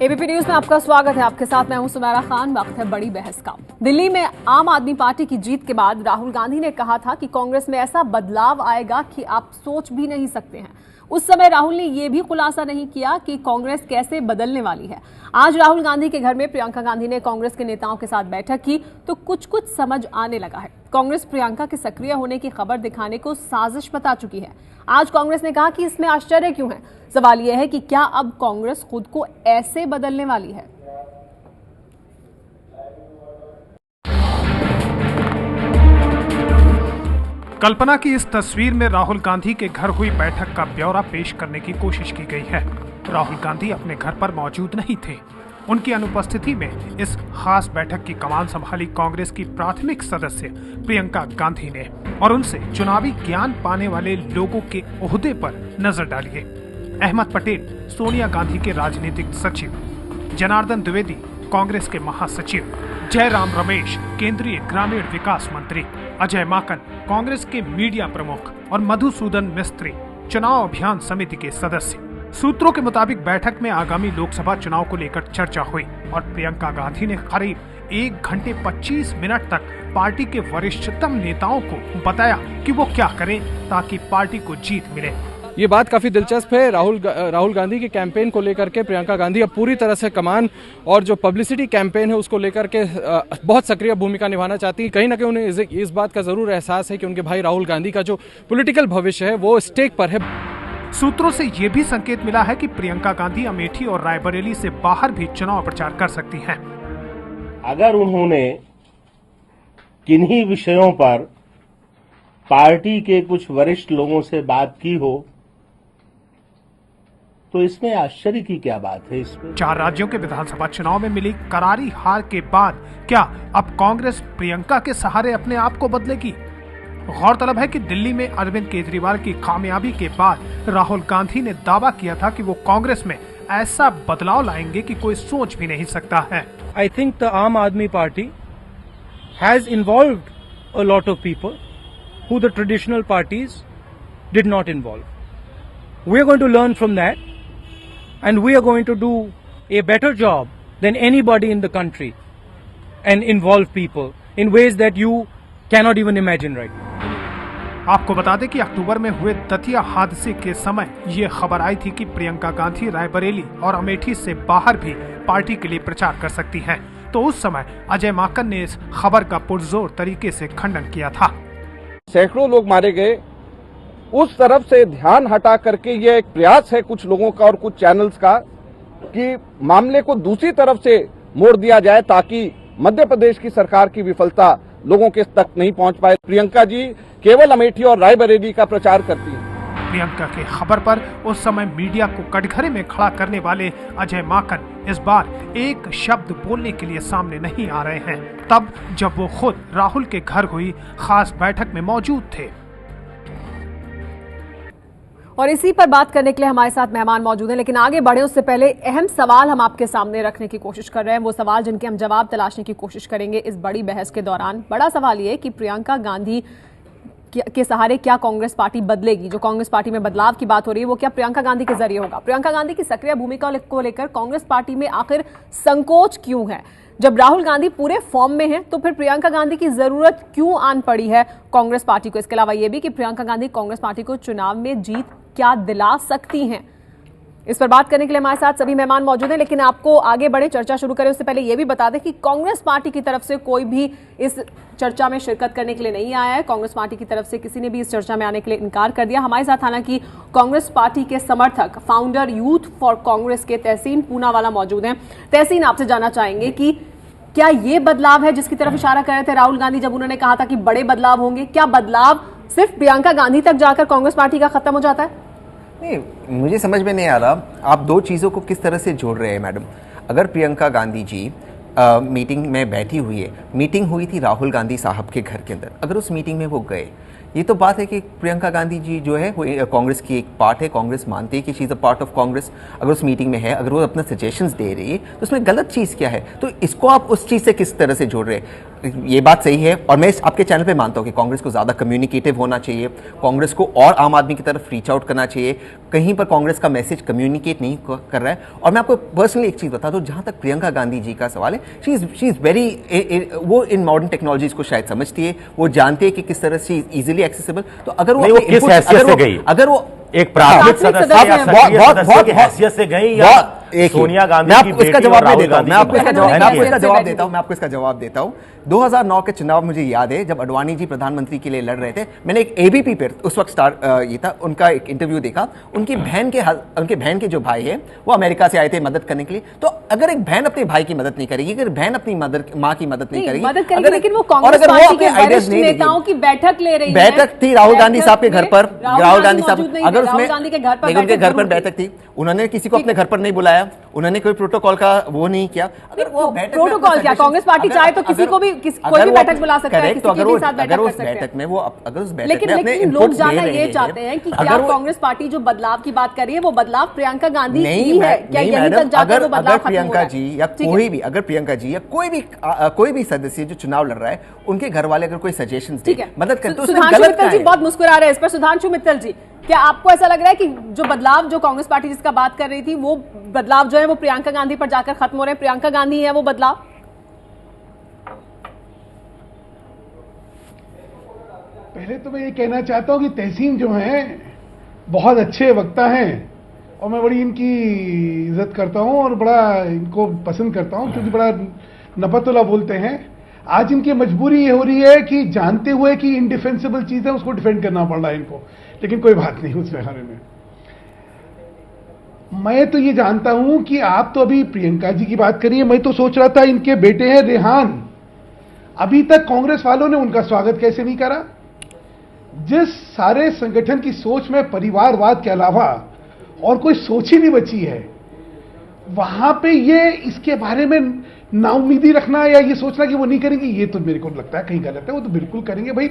ABP news में आपका स्वागत है। आपके साथ मैं हूं सुमेरा खान। वक्त है बड़ी बहस का। दिल्ली में आम आदमी पार्टी की जीत के बाद राहुल गांधी ने कहा था कि कांग्रेस में ऐसा बदलाव आएगा कि आप सोच भी नहीं सकते हैं। उस समय राहुल ने यह भी खुलासा नहीं किया कि कांग्रेस कैसे बदलने वाली है। आज राहुल गांधी के घर में प्रियंका गांधी ने कांग्रेस के नेताओं के साथ बैठक की तो कुछ समझ आने लगा है। कांग्रेस प्रियंका के सक्रिय होने की खबर दिखाने को साजिश बता चुकी है। आज कांग्रेस ने कहा कि इसमें आश्चर्य क्यों है। सवाल यह है कि क्या अब कांग्रेस खुद को ऐसे बदलने वाली है। कल्पना की इस तस्वीर में राहुल गांधी के घर हुई बैठक का ब्यौरा पेश करने की कोशिश की गई है। राहुल गांधी अपने घर पर मौजूद नहीं थे। उनकी अनुपस्थिति में इस खास बैठक की कमान संभाली कांग्रेस की प्राथमिक सदस्य प्रियंका गांधी ने और उनसे चुनावी ज्ञान पाने वाले लोगों के ओहदे पर नजर डालिए। अहमद पटेल सोनिया गांधी के राजनीतिक सचिव, जनार्दन द्विवेदी कांग्रेस के महासचिव, जयराम रमेश केंद्रीय ग्रामीण विकास मंत्री, अजय माकन कांग्रेस के मीडिया प्रमुख और मधुसूदन मिस्त्री चुनाव अभियान समिति के सदस्य। सूत्रों के मुताबिक बैठक में आगामी लोकसभा चुनाव को लेकर चर्चा हुई और प्रियंका गांधी ने करीब 1 घंटे 25 मिनट तक पार्टी के वरिष्ठतम नेताओं को बताया कि वो क्या करें ताकि पार्टी को जीत मिले। ये बात काफ़ी दिलचस्प है। राहुल गांधी के कैंपेन को लेकर के प्रियंका गांधी अब पूरी तरह से कमान और जो पब्लिसिटी कैंपेन है उसको लेकर के बहुत सक्रिय भूमिका निभाना चाहती है। कहीं ना कहीं उन्हें इस बात का जरूर एहसास है कि उनके भाई राहुल गांधी का जो पॉलिटिकल भविष्य है वो स्टेक पर है। सूत्रों से ये भी संकेत मिला है कि प्रियंका गांधी अमेठी और रायबरेली से बाहर भी चुनाव प्रचार कर सकती हैं। अगर उन्होंने किन्हीं विषयों पर पार्टी के कुछ वरिष्ठ लोगों से बात की हो तो इसमें आश्चर्य की क्या बात है। इसमें 4 राज्यों के विधानसभा चुनाव में मिली करारी हार के बाद क्या अब कांग्रेस प्रियंका के सहारे अपने आप को बदलेगी। गौरतलब है कि दिल्ली में अरविंद केजरीवाल की कामयाबी के बाद राहुल गांधी ने दावा किया था कि वो कांग्रेस में ऐसा बदलाव लाएंगे कि कोई सोच भी नहीं सकता है। I think the Aam Aadmi Party has involved a lot of people who the traditional parties did not involve. We are going to learn from that and we are going to do a better job than anybody in the country and involve people in ways that you cannot even imagine right now. आपको बता दें कि अक्टूबर में हुए दतिया हादसे के समय ये खबर आई थी कि प्रियंका गांधी रायबरेली और अमेठी से बाहर भी पार्टी के लिए प्रचार कर सकती हैं। तो उस समय अजय माकन ने इस खबर का पुरजोर तरीके से खंडन किया था। सैकड़ों लोग मारे गए, उस तरफ से ध्यान हटा करके यह एक प्रयास है कुछ लोगों का और कुछ चैनल्स का कि मामले को दूसरी तरफ से मोड़ दिया जाए ताकि मध्य प्रदेश की सरकार की विफलता लोगों के तक नहीं पहुंच पाए। प्रियंका जी केवल अमेठी और रायबरेली का प्रचार करती हैं। प्रियंका की खबर पर उस समय मीडिया को कटघरे में खड़ा करने वाले अजय माकन इस बार एक शब्द बोलने के लिए सामने नहीं आ रहे हैं, तब जब वो खुद राहुल के घर हुई खास बैठक में मौजूद थे। और इसी पर बात करने के लिए हमारे साथ मेहमान मौजूद हैं, लेकिन आगे बढ़े उससे पहले अहम सवाल हम आपके सामने रखने की कोशिश कर रहे हैं। वो सवाल जिनके हम जवाब तलाशने की कोशिश करेंगे इस बड़ी बहस के दौरान। बड़ा सवाल ये है कि प्रियंका गांधी के सहारे क्या कांग्रेस पार्टी बदलेगी। जो कांग्रेस पार्टी में बदलाव की बात हो रही है वो क्या प्रियंका गांधी के जरिए होगा। प्रियंका गांधी की सक्रिय भूमिका को लेकर कांग्रेस पार्टी में आखिर संकोच क्यों है। जब राहुल गांधी पूरे फॉर्म में हैं तो फिर प्रियंका गांधी की जरूरत क्यों आन पड़ी है कांग्रेस पार्टी को। इसके अलावा यह भी कि प्रियंका गांधी कांग्रेस पार्टी को चुनाव में जीत क्या दिला सकती हैं। इस पर बात करने के लिए हमारे साथ सभी मेहमान मौजूद हैं, लेकिन आपको आगे बढ़े चर्चा शुरू करें उससे पहले यह भी बता दें कि कांग्रेस पार्टी की तरफ से कोई भी इस चर्चा में शिरकत करने के लिए नहीं आया है। कांग्रेस पार्टी की तरफ से किसी ने भी इस चर्चा में आने के लिए इनकार कर दिया। हमारे साथ हालांकि कांग्रेस पार्टी के समर्थक फाउंडर यूथ फॉर कांग्रेस के तहसीन पूनावाला मौजूद हैं। तहसीन, आपसे जानना चाहेंगे कि क्या ये बदलाव है जिसकी तरफ इशारा कर रहे थे राहुल गांधी जब उन्होंने कहा था कि बड़े बदलाव होंगे। क्या बदलाव सिर्फ प्रियंका गांधी तक जाकर कांग्रेस पार्टी का खत्म हो जाता है? नहीं, मुझे समझ में नहीं आ रहा आप 2 चीज़ों को किस तरह से जोड़ रहे हैं मैडम। अगर प्रियंका गांधी जी मीटिंग में बैठी हुई है, मीटिंग हुई थी राहुल गांधी साहब के घर के अंदर, अगर उस मीटिंग में वो गए ये तो बात है कि प्रियंका गांधी जी जो है वो कांग्रेस की एक पार्ट है, कांग्रेस मानती है कि she is a part of Congress. अगर उस मीटिंग में है, अगर वो अपना सजेशंस दे रही है तो उसमें गलत चीज़ क्या है? तो इसको आप उस चीज़ से किस तरह से जोड़ रहे हैं? ये बात सही है और मैं आपके चैनल पे मानता हूँ कि कांग्रेस को ज़्यादा कम्युनिकेटिव होना चाहिए, कांग्रेस को और आम आदमी की तरफ रीच आउट करना चाहिए। कहीं पर कांग्रेस का मैसेज कम्युनिकेट नहीं कर रहा है। और मैं आपको पर्सनली एक चीज़ बता दूँ, जहाँ तक प्रियंका गांधी जी का सवाल है, शी इज़ वेरी, वो इन मॉडर्न टेक्नोलॉजीज को शायद समझती है, वो जानती है कि किस तरह से इजीली एक्सेसिबल। तो अगर वो किस हैसियत से गई, अगर वो एक प्राथमिक सदस्य या सक्रिय सदस्य की हैसियत से गई या सोनिया गांधी की बेटी और राहुल गांधी? मैं आपको इसका जवाब देता हूं। 2009 के चुनाव मुझे याद है, जब अडवाणी जी प्रधानमंत्री के लिए लड़ रहे थे, मैंने एक एबीपी पर उस वक्त ये था, उनका एक इंटरव्यू देखा। उनकी बहन के जो भाई है वो अमेरिका से आए थे मदद करने के लिए। तो अगर एक बहन अपने भाई की मदद नहीं करेगी, अगर बहन अपनी माँ की मदद नहीं करेगी, लेकिन वो कांग्रेस पार्टी के वरिष्ठ नेताओं की बैठक ले रही है। बैठक थी राहुल गांधी साहब के घर पर, राहुल गांधी साहब, अगर उसमें उनके घर पर बैठक थी, उन्होंने किसी को अपने घर पर नहीं बुलाया, उन्होंने कोई प्रोटोकॉल का वो नहीं किया। अगर वो प्रोटोकॉल क्या, कांग्रेस पार्टी चाहे तो किसी को भी कोई भी बैठक बुला सकता है, किसी के भी साथ बैठक कर सकते हैं। बैठक में वो अगर उस बैठक लेकिन में अपने लोग इनपुट्स जानना दे रहे ये चाहते हैं कि क्या कांग्रेस पार्टी जो बदलाव की बात कर रही है वो बदलाव प्रियंका गांधी की है? क्या यहीं तक जाकर वो बदलाव खत्म हो रहा है? प्रियंका जी या कोई भी, अगर प्रियंका जी या कोई भी सदस्य जो चुनाव लड़ रहा है, उनके घर वाले अगर कोई सजेशंस दे, मदद करते, उसमें सुधांशु गलत मित्तल जी बहुत मुस्कुरा रहे हैं इस पर। सुधांशु मित्तल जी, क्या आपको ऐसा लग रहा है कि जो बदलाव जो कांग्रेस पार्टी जिसका बात कर रही थी, वो बदलाव जो है वो प्रियंका गांधी पर जाकर खत्म हो रहे हैं? प्रियंका गांधी है वो बदलाव? पहले तो मैं ये कहना चाहता हूं कि तहसीन जो हैं बहुत अच्छे वक्ता हैं और मैं बड़ी इनकी इज्जत करता हूं और बड़ा इनको पसंद करता हूं, क्योंकि बड़ा नपतुला बोलते हैं। आज इनकी मजबूरी ये हो रही है कि जानते हुए कि इनडिफेंसिबल चीज है उसको डिफेंड करना पड़ रहा है इनको, लेकिन कोई बात नहीं उस बारे में। मैं तो ये जानता हूं कि आप तो अभी प्रियंका जी की बात करिए, मैं तो सोच रहा था इनके बेटे हैं रेहान, अभी तक कांग्रेस वालों ने उनका स्वागत कैसे नहीं करा? जिस सारे संगठन की सोच में परिवारवाद के अलावा और कोई सोच ही नहीं बची है, वहां पे ये इसके बारे में नाउमीदी रखना या ये सोचना कि वो नहीं करेंगे, ये तो मेरे को लगता है कहीं गलत है। वो तो बिल्कुल करेंगे भाई।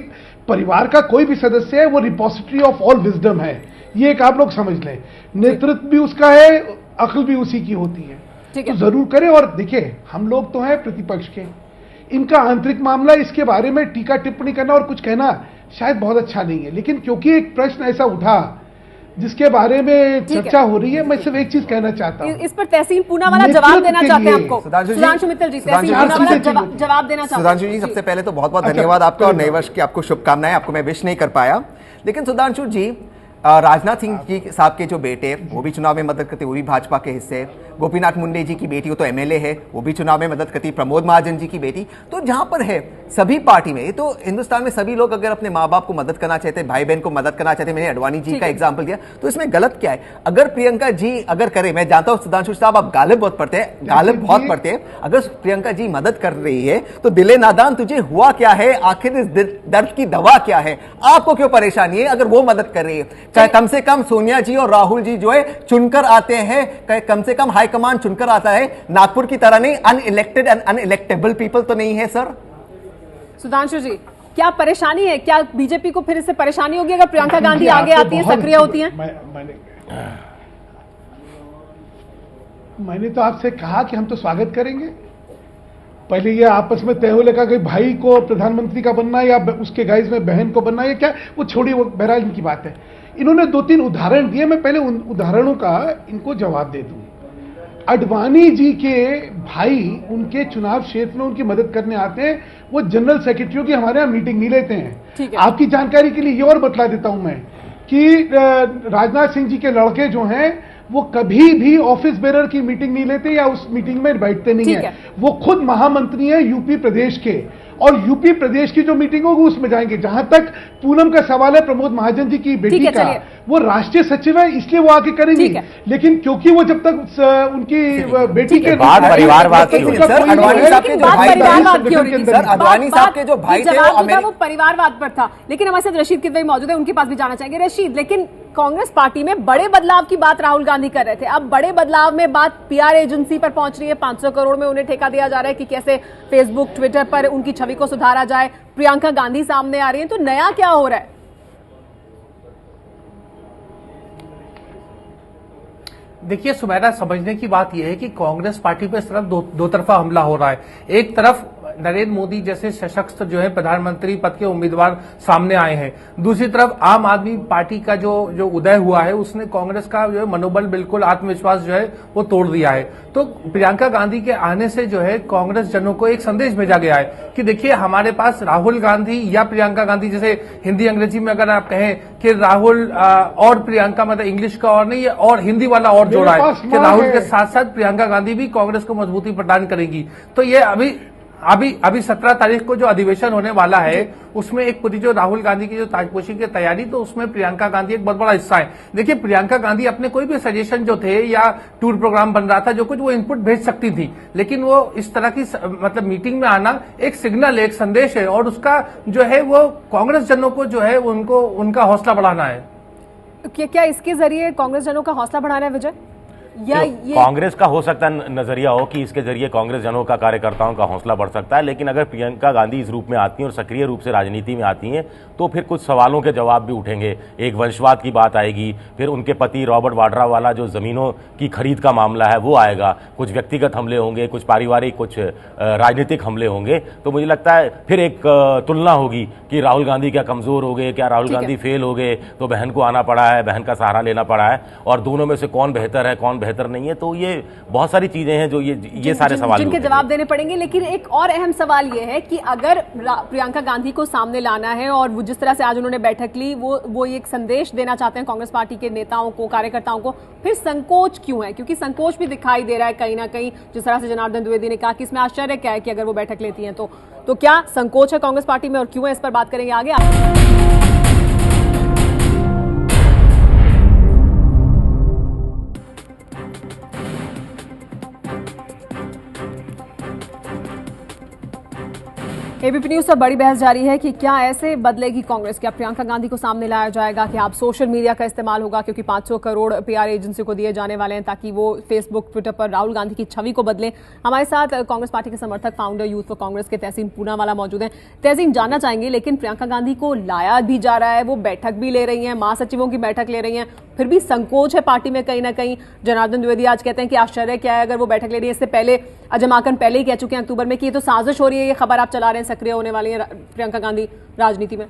परिवार का कोई भी सदस्य है वो रिपोजिटरी ऑफ ऑल विजडम है, ये एक आप लोग समझ लें। नेतृत्व भी उसका है, अक्ल भी उसी की होती है, तो जरूर करें। और देखिए, हम लोग तो हैं प्रतिपक्ष के, इनका आंतरिक मामला, इसके बारे में टीका टिप्पणी करना और कुछ कहना शायद बहुत अच्छा नहीं है, लेकिन क्योंकि एक प्रश्न ऐसा उठा जिसके बारे में चर्चा हो रही है, मैं सिर्फ एक चीज कहना चाहता हूं। इस पर तहसीन पूना वाला जवाब देना चाहते हैं आपको सुधांशु मित्तल जी, तहसीन पूना वाला जवाब देना चाहते हैं। सुधांशु जी, सबसे पहले तो बहुत बहुत धन्यवाद आपका और नए वर्ष की आपको शुभकामनाएं। आपको मैं विश नहीं कर पाया, लेकिन सुधांशु जी, राजनाथ सिंह जी साहब के जो बेटे वो भी चुनाव में मदद करते, वो भी भाजपा के हिस्से। गोपीनाथ मुंडे जी की बेटी, वो तो एमएलए है, वो भी चुनाव में मदद करती। प्रमोद महाजन जी की बेटी, तो जहां पर है सभी पार्टी में, तो हिंदुस्तान में सभी लोग अगर अपने माँ बाप को मदद करना चाहते हैं, भाई बहन को मदद करना चाहते हैं, मैंने अडवाणी जी का एग्जाम्पल दिया, तो इसमें गलत क्या है? अगर प्रियंका जी अगर करे, मैं जानता हूं सुधांशु साहब आप गालिब बहुत पढ़ते हैं, अगर प्रियंका जी मदद कर रही है तो दिले नादान तुझे हुआ क्या है? आखिर इस दर्द की दवा क्या है? आपको क्यों परेशानी है अगर वो मदद कर रही है? चाहे कम से कम सोनिया जी और राहुल जी जो है चुनकर आते हैं, कम से कम हाईकमान चुनकर आता है, नागपुर की तरह नहीं। अनइलेक्टेड एंड अनइलेक्टेबल पीपल तो नहीं है सर। सुधांशु जी, क्या परेशानी है? क्या बीजेपी को फिर इससे परेशानी होगी अगर प्रियंका गांधी आगे आती है, सक्रिय होती हैं? मैंने तो आपसे कहा कि हम तो स्वागत करेंगे। पहले ये आपस में तय हो लेगा कि भाई को प्रधानमंत्री का बनना या उसके गाइज में बहन को बनना, या क्या, वो छोड़िए, वो बहरहाल इनकी बात है। इन्होंने 2-3 उदाहरण दिए, मैं पहले उन उदाहरणों का इनको जवाब दे दूं। अडवाणी जी के भाई उनके चुनाव क्षेत्र में उनकी मदद करने आते हैं, वो जनरल सेक्रेटरियों की हमारे यहाँ मीटिंग नहीं लेते हैं। आपकी जानकारी के लिए ये और बतला देता हूं मैं कि राजनाथ सिंह जी के लड़के जो हैं वो कभी भी ऑफिस बेरर की मीटिंग नहीं लेते या उस मीटिंग में बैठते नहीं है। वो खुद महामंत्री हैं यूपी प्रदेश के, और यूपी प्रदेश की जो मीटिंग होगी उसमें जाएंगे। जहां तक पूनम का सवाल है, प्रमोद महाजन जी की बेटी का, वो राष्ट्रीय सचिव है इसलिए वो आके करेंगी, लेकिन क्योंकि वो जब तक उनकी बेटी के परिवारवाद वो परिवारवाद पर था। लेकिन हमारे साथ रशीद किदवई मौजूद है, उनके पास भी जाना चाहेंगे। रशीद, लेकिन कांग्रेस पार्टी में बड़े बदलाव की बात राहुल गांधी कर रहे थे, अब बड़े बदलाव में बात पीआर एजेंसी पर पहुंच रही है। 500 करोड़ में उन्हें ठेका दिया जा रहा है कि कैसे फेसबुक ट्विटर पर उनकी छवि को सुधारा जाए। प्रियंका गांधी सामने आ रही है, तो नया क्या हो रहा है? देखिए सुमेरा, समझने की बात यह है कि कांग्रेस पार्टी पे इस तरफ दो तरफा हमला हो रहा है। एक तरफ नरेंद्र मोदी जैसे सशक्त जो है प्रधानमंत्री पद के उम्मीदवार सामने आए हैं, दूसरी तरफ आम आदमी पार्टी का जो उदय हुआ है उसने कांग्रेस का जो है मनोबल, बिल्कुल आत्मविश्वास जो है वो तोड़ दिया है। तो प्रियंका गांधी के आने से जो है कांग्रेस जनों को एक संदेश भेजा गया है कि देखिए हमारे पास राहुल गांधी या प्रियंका गांधी, जैसे हिंदी अंग्रेजी में अगर आप कहें कि राहुल और प्रियंका, मतलब इंग्लिश का और नहीं और हिंदी वाला और जोड़ा है कि राहुल के साथ साथ प्रियंका गांधी भी कांग्रेस को मजबूती प्रदान करेगी। तो ये अभी 17 तारीख को जो अधिवेशन होने वाला है उसमें एक पूरी जो राहुल गांधी की जो ताजपोशी की तैयारी, तो उसमें प्रियंका गांधी एक बहुत बड़ा हिस्सा है। देखिए प्रियंका गांधी अपने कोई भी सजेशन जो थे या टूर प्रोग्राम बन रहा था जो कुछ, वो इनपुट भेज सकती थी, लेकिन वो इस तरह की मतलब मीटिंग में आना एक सिग्नल, एक संदेश है और उसका जो है वो कांग्रेस जनों को जो है उनको उनका हौसला बढ़ाना है। क्या इसके जरिए कांग्रेस जनों का हौसला बढ़ाना है विजय, या ये कांग्रेस का हो सकता है नजरिया हो कि इसके जरिए कांग्रेस जनों का, कार्यकर्ताओं का हौसला बढ़ सकता है, लेकिन अगर प्रियंका गांधी इस रूप में आती हैं और सक्रिय रूप से राजनीति में आती हैं तो फिर कुछ सवालों के जवाब भी उठेंगे। एक वंशवाद की बात आएगी, फिर उनके पति रॉबर्ट वाड्रा वाला जो जमीनों की खरीद का मामला है वो आएगा, कुछ व्यक्तिगत हमले होंगे, कुछ पारिवारिक, कुछ राजनीतिक हमले होंगे। तो मुझे लगता है फिर एक तुलना होगी कि राहुल गांधी क्या कमजोर हो गए, क्या राहुल गांधी फेल हो गए तो बहन को आना पड़ा है, बहन का सहारा लेना पड़ा है, और दोनों में से कौन बेहतर है कौन बेहतर नहीं है। तो ये बहुत सारी चीजें हैं जो ये सारे सवाल जिनके जवाब देने पड़ेंगे। लेकिन एक और अहम सवाल ये है कि अगर प्रियंका गांधी को सामने लाना है और वो जिस तरह से आज उन्होंने बैठक ली, वो एक संदेश देना चाहते हैं कांग्रेस पार्टी के नेताओं को, कार्यकर्ताओं को, फिर संकोच क्यों है? क्योंकि संकोच भी दिखाई दे रहा है कहीं ना कहीं। जिस तरह से जनार्दन द्विवेदी ने कहा कि इसमें आश्चर्य क्या है कि अगर वो बैठक लेती हैं तो क्या संकोच है कांग्रेस पार्टी में और क्यों है, इस पर बात करेंगे आगे। एबीपी न्यूज पर बड़ी बहस जारी है कि क्या ऐसे बदलेगी कांग्रेस, क्या प्रियंका गांधी को सामने लाया जाएगा, कि आप सोशल मीडिया का इस्तेमाल होगा क्योंकि 500 करोड़ पीआर एजेंसी को दिए जाने वाले हैं ताकि वो फेसबुक, ट्विटर पर राहुल गांधी की छवि को बदलें। हमारे साथ कांग्रेस पार्टी के समर्थक, फाउंडर यूथ फॉर कांग्रेस के तहसीन पूनावाला मौजूद हैं। तहसीन, जानना चाहेंगे लेकिन प्रियंका गांधी को लाया भी जा रहा है, वो बैठक भी ले रही है, महासचिवों की बैठक ले रही है, फिर भी संकोच है पार्टी में कहीं ना कहीं। जनार्दन द्विवेदी आज कहते हैं कि आश्चर्य क्या है अगर वो बैठक ले रही है। इससे पहले अजय माकन पहले ही कह चुके हैं अक्टूबर में कि ये तो साजिश हो रही है, ये खबर आप चला रहे हैं, सक्रिय होने वाली है प्रियंका गांधी राजनीति में।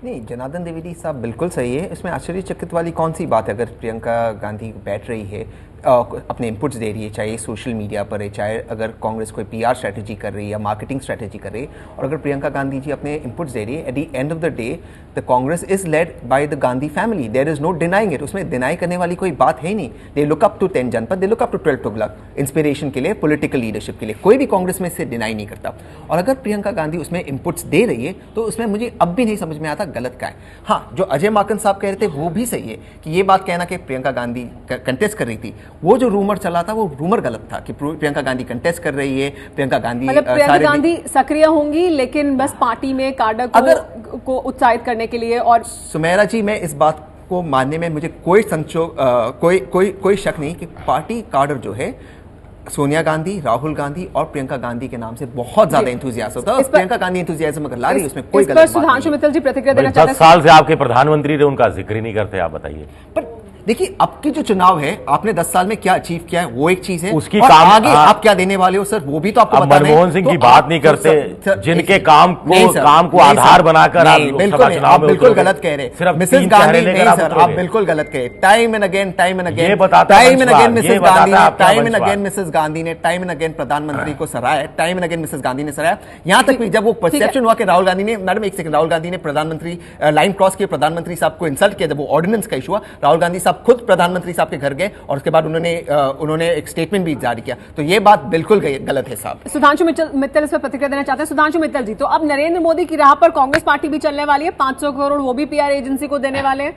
नहीं, जनार्दन द्विवेदी साहब बिल्कुल सही है, इसमें आश्चर्यचकित वाली कौन सी बात है। अगर प्रियंका गांधी बैठ रही है, अपने इनपुट्स दे रही है, चाहे सोशल मीडिया पर है, चाहे अगर कांग्रेस कोई पीआर स्ट्रैटेजी कर रही है या मार्केटिंग स्ट्रैटेजी कर रही है, और अगर प्रियंका गांधी जी अपने इनपुट्स दे रही है, at the end of the day the Congress is led by the Gandhi family, there is no denying it. उसमें डिनाई करने वाली कोई बात है ही नहीं। दे look up to 10 Janpath, they look up to 12 Tughlaq, inspiration के लिए, पॉलिटिकल लीडरशिप के लिए। कोई भी कांग्रेस में इससे डिनाई नहीं करता। और अगर प्रियंका गांधी उसमें इनपुट्स दे रही है तो उसमें मुझे अब भी नहीं समझ में आता गलत क्या है। हाँ, जो अजय माकन साहब कह रहे थे वो भी सही है कि ये बात कहना कि प्रियंका गांधी कंटेस्ट कर रही थी, वो जो रूमर चला था वो रूमर गलत था कि प्रियंका गांधी कंटेस्ट कर रही है। प्रियंका गांधी प्रियंका गांधी सक्रिय होंगी लेकिन बस पार्टी में काडर को उत्साहित करने के लिए। और सुमेरा जी, मैं इस बात को मानने में मुझे कोई कोई शक नहीं कि पार्टी काडर जो है सोनिया गांधी, राहुल गांधी और प्रियंका गांधी के नाम से बहुत ज्यादा एंथुसियाज्म होता है। प्रियंका गांधी एंथुसियाज्म अगर ला रही है उसमें कोई गलत बात नहीं। सुधांशु मित्तल जी प्रतिक्रिया देना चाहते हैं। 10 साल से आपके प्रधानमंत्री ने उनका जिक्र ही नहीं करते, आप बताइए। पर देखिए, अब की जो चुनाव है, आपने 10 साल में क्या अचीव किया है वो एक चीज है, उसकी और काम आगे आप क्या देने वाले हो सर वो भी तो आपको बताना है। मनमोहन सिंह की बात नहीं करते, जिनके काम को आधार बनाकर आप बिल्कुल गलत कह रहे हैं। मिसेस गांधी, नहीं सर, आप बिल्कुल गलत कह रहे हैं। Time and again Mrs Gandhi ने टाइम एंड अगेन प्रधानमंत्री को सराहा, time and again Mrs Gandhi ने सराहा। यहां तक भी जब वो परसेप्शन हुआ कि राहुल गांधी ने, मैडम एक सेकंड, राहुल गांधी ने प्रधानमंत्री लाइन क्रॉस किया, प्रधानमंत्री साहब को इंसल्ट किया, जब वो ऑर्डिनेंस का इशू हुआ, राहुल गांधी साहब खुद प्रधानमंत्री साहब के घर गए और उसके बाद उन्होंने एक स्टेटमेंट भी जारी किया। तो ये बात बिल्कुल गलत है साहब। सुधांशु मित्तल इस पर प्रतिक्रिया देना चाहते हैं। सुधांशु मित्तल जी, तो अब नरेंद्र मोदी की राह पर कांग्रेस पार्टी भी चलने वाली है, 500 करोड़ वो भी पीआर एजेंसी को देने वाले हैं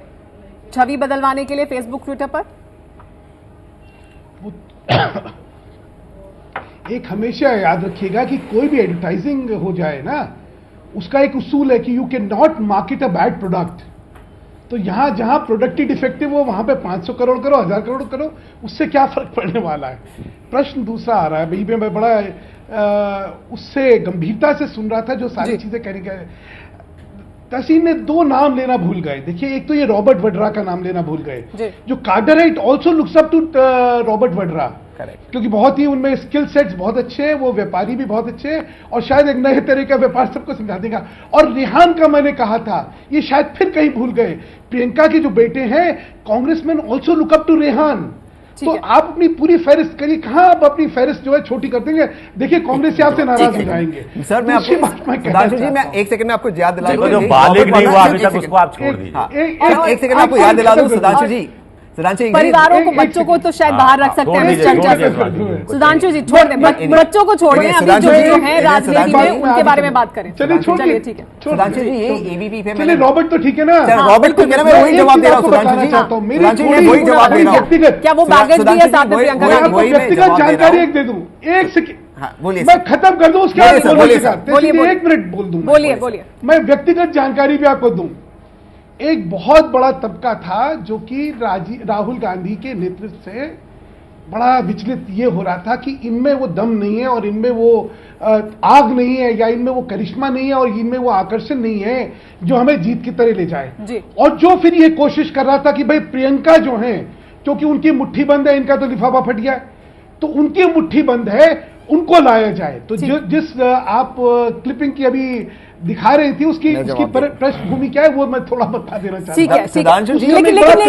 छवि बदलवाने के लिए फेसबुक, ट्विटर पर। एक हमेशा याद रखिएगा कि कोई भी एडवर्टाइजिंग हो जाए ना, उसका एक उसूल है कि you can not market a bad product. तो यहां जहां प्रोडक्ट ही डिफेक्टिव हो वहां पे 500 करोड़ करो, 1000 करोड़ करो, उससे क्या फर्क पड़ने वाला है। प्रश्न दूसरा आ रहा है, भाई मैं बड़ा उससे गंभीरता से सुन रहा था जो सारी चीजें कहने के। तहसीन ने दो नाम लेना भूल गए। देखिए, एक तो ये रॉबर्ट वड्रा का नाम लेना भूल जी। गए, जो Cartwright also looks up to Robert Vadra, क्योंकि बहुत ही उनमें स्किल सेट्स बहुत अच्छे हैं, वो व्यापारी भी बहुत अच्छे हैं और शायद एक नए तरह का व्यापार सबको समझा देगा। और रेहान का मैंने कहा था, ये शायद फिर कहीं भूल गए। प्रियंका के जो बेटे हैं, Congressman also look up to Raihan. तो आप अपनी पूरी फहरिस्त करिए, कहां आप अपनी फहरिस्त जो है छोटी कर देंगे। देखिए, कांग्रेस से आपसे नाराज हो जाएंगे। सर, मैं आपको सुधांशु जी, मैं एक सेकंड में आपको याद दिला दूं, जो बालिग नहीं हुआ अभी तक उसको आप छोड़ दीजिए। एक सेकंड में आपको याद दिला दूं सुधांशु जी, परिवारों को, बच्चों को तो शायद बाहर रख सकते हैं इस चर्चा से। सुधांशु जी छोड़ दें, बच्चों को छोड़ दें, अभी जो है राजनीति में उनके बारे में बात करें। चलिए छोड़िए, ठीक है सुधांशु जी, ये एबीपी पे चलिए रॉबर्ट तो ठीक है ना, रॉबर्ट को मैं वही जवाब दे रहा हूँ सुधांशु जी, मैं वही जवाब दे रहा हूँ। क्या वो बैगेज भी है साथ में प्रियंका गांधी? व्यक्तिगत जानकारी एक दे दूं, एक सेकंड बोलिए, मैं खत्म कर दूं, उसके बाद बोलिए, एक मिनट बोल दूं, बोलिए। मैं व्यक्तिगत जानकारी भी आपको दूं। एक बहुत बड़ा तबका था जो कि राहुल गांधी के नेतृत्व से बड़ा विचलित ये हो रहा था कि इनमें वो दम नहीं है और इनमें वो आग नहीं है, या इनमें वो करिश्मा नहीं है और इनमें वो आकर्षण नहीं है जो हमें जीत की तरह ले जाए। और जो फिर ये कोशिश कर रहा था कि भाई प्रियंका जो है, क्योंकि उनकी मुट्ठी बंद है, इनका तो लिफाफा फट गया, तो उनकी मुट्ठी बंद है, उनको लाया जाए। तो जिस आप क्लिपिंग की अभी दिखा रही थी, उसकी पृष्ठभूमि क्या है वो मैं थोड़ा बता देना चाहता हूं। ठीक है,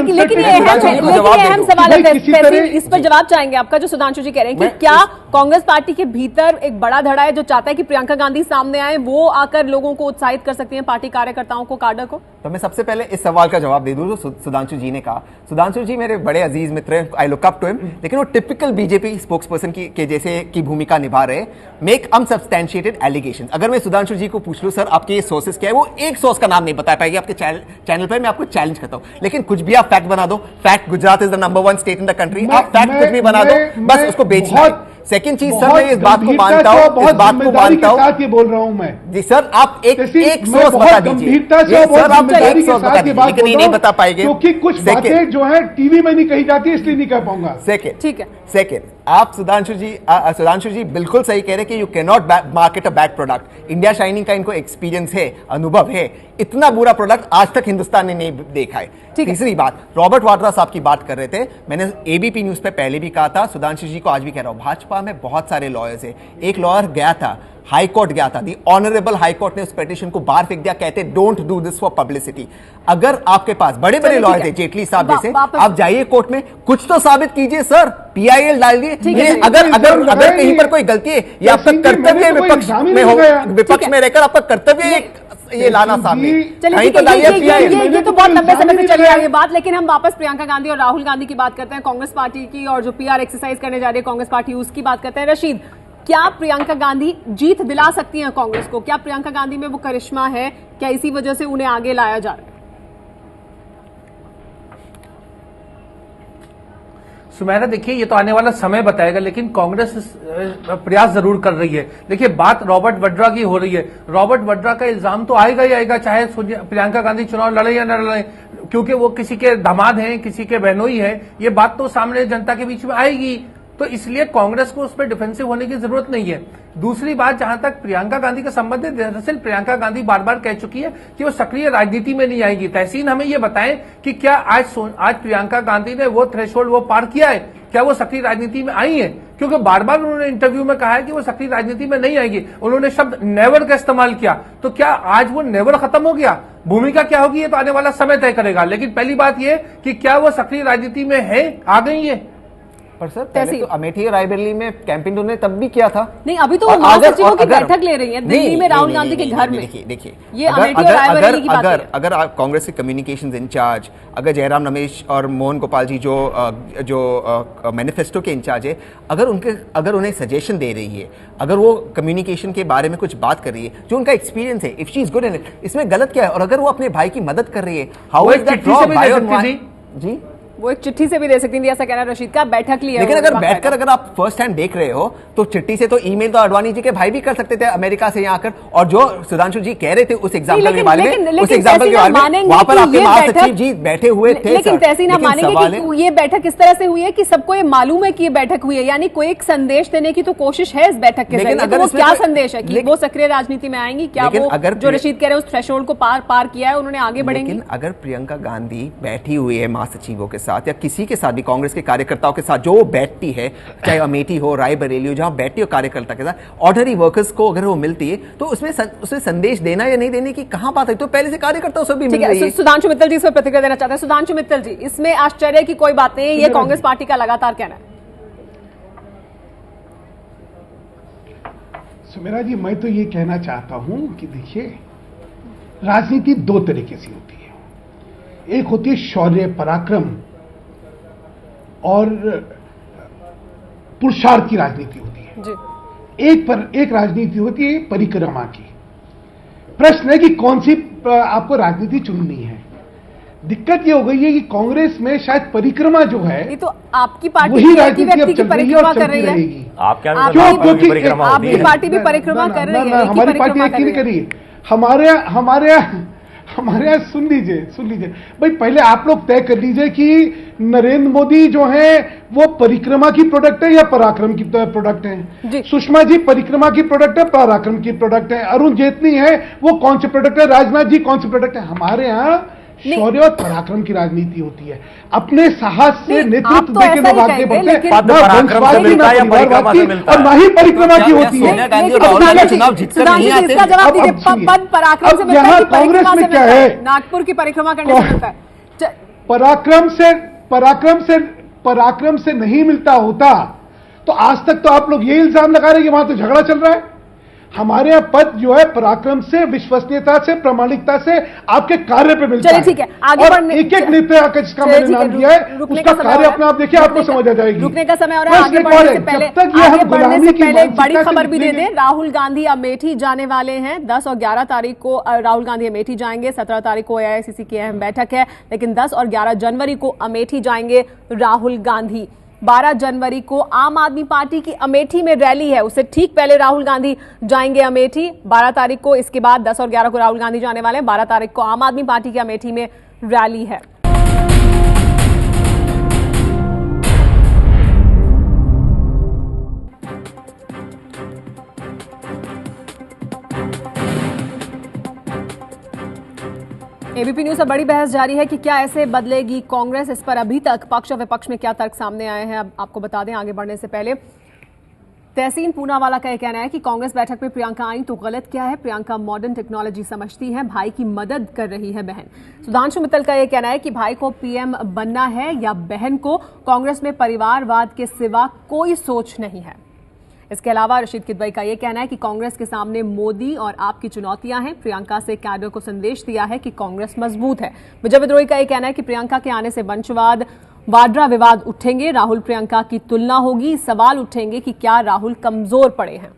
लेकिन ये अहम सवाल है, इस पर जवाब चाहेंगे आपका, जो सुधांशु जी कह रहे हैं कि क्या कांग्रेस पार्टी के भीतर एक बड़ा धड़ा है जो चाहता है कि प्रियंका गांधी सामने आए, वो आकर लोगों को उत्साहित कर सकती हैं, पार्टी कार्यकर्ताओं को, काडर को? तो मैं सबसे पहले इस सवाल का जवाब दे दूं जो सुधांशु जी ने कहा। सुधांशु जी मेरे बड़े अजीज मित्र हैं, I look up to him, लेकिन वो टिपिकल बीजेपी स्पोक्स पर्सन के जैसे की भूमिका निभा रहे, मेक अनसब्सटैंशिएटेड एलिगेशंस। अगर मैं सुधांशु जी को पूछ लूं, सर आपके ये सोर्सेस क्या है, वो एक सोर्स का नाम नहीं बता पाएगी आपके चैनल पर, मैं आपको चैलेंज करता हूं। लेकिन कुछ भी आप फैक्ट बना दो, fact Gujarat is the number 1 state in the country, आप फैक्ट कुछ भी बना दो, बस उसको बेचना है। सेकंड चीज सर, मैं इस बात को मानता हूं, इस बात को मानता हूं, ये बोल रहा हूं मैं जी सर, आप एक सोर्स बता दीजिए सर, आप एक सोर्स बता दीजिए, लेकिन ये नहीं बता पाएंगे क्योंकि कुछ बातें जो है टीवी में नहीं कही जाती, इसलिए नहीं कह पाऊंगा। सेकंड, ठीक है, सेकंड, आप सुधांशु जी बिल्कुल सही कह रहे हैं कि you can not market a bad product. India shining का इनको एक्सपीरियंस है, अनुभव है, इतना बुरा प्रोडक्ट आज तक हिंदुस्तान ने नहीं देखा है। तीसरी बात, रॉबर्ट वाड्रा साहब की बात कर रहे थे, मैंने एबीपी न्यूज पे पहले भी कहा था, सुधांशु जी को आज भी कह रहा हूं, भाजपा में बहुत सारे लॉयर्स है। एक लॉयर गया था, हाई कोर्ट गया था, दी ऑनरेबल हाई कोर्ट ने उस पिटीशन को बाहर फेंक दिया, कहते don't do this for publicity. अगर आपके पास बड़े बड़े लॉयर थे, जेटली साहब जैसे, आप जाइए कोर्ट में, कुछ तो साबित कीजिए सर, पीआईएल डाल दिए। अगर कहीं पर कोई गलती है, या आपका कर्तव्य है विपक्ष में रहकर आपका कर्तव्य है ये लाना सामने। चलिए, ये तो बहुत लंबे समय से चली आ रही बात, लेकिन हम वापस प्रियंका गांधी और राहुल गांधी की बात करते हैं, कांग्रेस पार्टी की, और जो पीआर एक्सरसाइज करने जा रही है कांग्रेस पार्टी, उसकी बात करते हैं। रशीद, क्या प्रियंका गांधी जीत दिला सकती हैं कांग्रेस को? क्या प्रियंका गांधी में वो करिश्मा है? क्या इसी वजह से उन्हें आगे लाया जा रहा है? सुमेरा, देखिए ये तो आने वाला समय बताएगा, लेकिन कांग्रेस प्रयास जरूर कर रही है। देखिए, बात रॉबर्ट वड्रा की हो रही है, रॉबर्ट वड्रा का इल्जाम तो आएगा ही आएगा, चाहे प्रियंका गांधी चुनाव लड़े या न लड़े, क्योंकि वो किसी के दामाद हैं, किसी के बहनोई हैं, ये बात तो सामने जनता के बीच में आएगी। तो इसलिए कांग्रेस को उस पर डिफेंसिव होने की जरूरत नहीं है। दूसरी बात, जहां तक प्रियंका गांधी के संबंध है, दरअसल प्रियंका गांधी बार बार कह चुकी है कि वो सक्रिय राजनीति में नहीं आएंगी। तहसीन हमें ये बताएं कि क्या आज प्रियंका गांधी ने वो थ्रेशोल्ड वो पार किया है, क्या वो सक्रिय राजनीति में आई है? क्योंकि बार बार उन्होंने इंटरव्यू में कहा है कि वो सक्रिय राजनीति में नहीं आएगी। उन्होंने शब्द नेवर का इस्तेमाल किया, तो क्या आज वो नेवर खत्म हो गया? भूमिका क्या होगी ये तो आने वाला समय तय करेगा, लेकिन पहली बात ये कि क्या वो सक्रिय राजनीति में है, आ गई है। पर सर, पहले तो अमेठी और रायबरेली में कैंपेन उन्होंने तब भी किया था। नहीं, अभी तो महासचिवों की बैठक ले रही है दिल्ली में राहुल गांधी के घर में। देखिए, ये अमेठी और रायबरेली की बात है। अगर आप कांग्रेस के कम्युनिकेशंस इंचार्ज, अगर जयराम रमेश और मोहन गोपाल जी जो मैनिफेस्टो के इंचार्ज है, अगर उन्हें सजेशन दे रही है, अगर वो कम्युनिकेशन के बारे में कुछ बात कर रही है, जो उनका एक्सपीरियंस है, if she is good in it, इसमें गलत क्या है? और अगर वो अपने भाई की मदद कर रही है, हाउ इज दैट रॉन्ग? जी, वो एक चिट्ठी से भी दे सकती थी, ऐसा कहना रशीद का। बैठक ली है, लेकिन अगर बैठकर अगर आप फर्स्ट हैंड देख रहे हो तो चिट्ठी से तो ईमेल तो अडवाणी जी के भाई भी कर सकते थे अमेरिका से यहाँ आकर। और जो सुधांशु जी कह रहे थे उस एग्जाम्पल के बारे में, उस एग्जाम्पल के बारे में वहां पर आपके महासचिव जी बैठे हुए थे। लेकिन तहसीन आप मानेंगे कि ये बैठक किस तरह से हुई है कि सबको ये मालूम है कि ये बैठक हुई है, यानी कोई एक संदेश देने की तो कोशिश है इस बैठक के जरिए। तो वो क्या संदेश है कि वो सक्रिय राजनीति में आएंगी? क्या वो जो रशीद कह रहे हैं उस थ्रेशोल्ड को पार किया है, उन्होंने आगे बढ़ेंगे? लेकिन अगर प्रियंका गांधी बैठी हुई है महासचिवों के साथ या किसी के साथ भी, कांग्रेस के कार्यकर्ताओं के साथ जो वो बैठती है, चाहे अमेठी हो, रायबरेली हो, जहां बैठती हो कार्यकर्ता के साथ, ऑर्डिनरी वर्कर्स को अगर वो मिलती है तो उसमें संदेश देना या नहीं देने की कहां बात है? तो पहले से कार्यकर्ताओं से भी मिल रही है। सुधांशु मित्तल जी इस पर प्रतिक्रिया देना चाहते हैं। सुधांशु मित्तल जी, इसमें आश्चर्य की कोई बात नहीं है, ये कांग्रेस पार्टी का लगातार कहना है। सुमेरा जी, मैं तो ये कहना चाहता हूं कि देखिए, राजनीति दो तरीके से होती है। एक होती है शौर्य, पराक्रम और पुरुषार्थ की राजनीति होती है जी। एक राजनीति होती है परिक्रमा की। प्रश्न है कि कौन सी आपको राजनीति चुननी है। दिक्कत ये हो गई है कि कांग्रेस में शायद परिक्रमा जो है, ये तो आपकी पार्टी वही व्यक्ति राजनीति की परिक्रमा कर रही है। आप क्या आपकी पार्टी भी परिक्रमा कर रही है? हमारी पार्टी एक नहीं करी। हमारे यहाँ सुन लीजिए भाई, पहले आप लोग तय कर लीजिए कि नरेंद्र मोदी जो है वो परिक्रमा की प्रोडक्ट है या पराक्रम की प्रोडक्ट है। सुषमा जी परिक्रमा की प्रोडक्ट है, पराक्रम की प्रोडक्ट है। अरुण जेटली है वो कौन से प्रोडक्ट है, राजनाथ जी कौन से प्रोडक्ट है। हमारे यहाँ शौर्य और पराक्रम की राजनीति होती है। अपने साहस से नेतृत्व देकर लोग आगे बढ़ते हैं, और ना ही परिक्रमा की होती है। पद पराक्रम से मिलता है, कांग्रेस में क्या है, नागपुर की परिक्रमा करने से मिलता है। पराक्रम से नहीं मिलता होता तो आज तक तो आप लोग ये इल्जाम लगा रहे हैं कि वहां तो झगड़ा चल रहा है। हमारे यहाँ पद जो है पराक्रम से, विश्वसनीयता से, प्रामाणिकता से, आपके कार्य पे मिलता है। ठीक है, आगे बढ़ने एक नेता का जिसका मैंने नाम दिया है उसका कार्य अपने आप देखिए, आपको समझ आ जाएगी। रुकने का समय हो रहा है। आगे बढ़ने से पहले एक बड़ी खबर भी दे दें। राहुल गांधी अमेठी जाने वाले हैं। 10 और 11 तारीख को राहुल गांधी अमेठी जाएंगे। 17 तारीख को AICC की अहम बैठक है, लेकिन 10 और 11 जनवरी को अमेठी जाएंगे राहुल गांधी। 12 जनवरी को आम आदमी पार्टी की अमेठी में रैली है, उससे ठीक पहले राहुल गांधी जाएंगे अमेठी 12 तारीख को। इसके बाद 10 और 11 को राहुल गांधी जाने वाले हैं। 12 तारीख को आम आदमी पार्टी की अमेठी में रैली है। एबीपी न्यूज पर बड़ी बहस जारी है कि क्या ऐसे बदलेगी कांग्रेस। इस पर अभी तक पक्ष और विपक्ष में क्या तर्क सामने आए हैं, अब आपको बता दें आगे बढ़ने से पहले। तहसीन पूनावाला का यह कहना है कि कांग्रेस बैठक में प्रियंका आई तो गलत क्या है, प्रियंका मॉडर्न टेक्नोलॉजी समझती है, भाई की मदद कर रही है बहन। सुधांशु मित्तल का यह कहना है कि भाई को पीएम बनना है या बहन को, कांग्रेस में परिवारवाद के सिवा कोई सोच नहीं है। इसके अलावा रशीद किदवई का यह कहना है कि कांग्रेस के सामने मोदी और आप की चुनौतियां हैं। प्रियंका से कैडर को संदेश दिया है कि कांग्रेस मजबूत है। विजय विद्रोही का यह कहना है कि प्रियंका के आने से वंशवाद, वाड्रा विवाद उठेंगे, राहुल प्रियंका की तुलना होगी, सवाल उठेंगे कि क्या राहुल कमजोर पड़े हैं।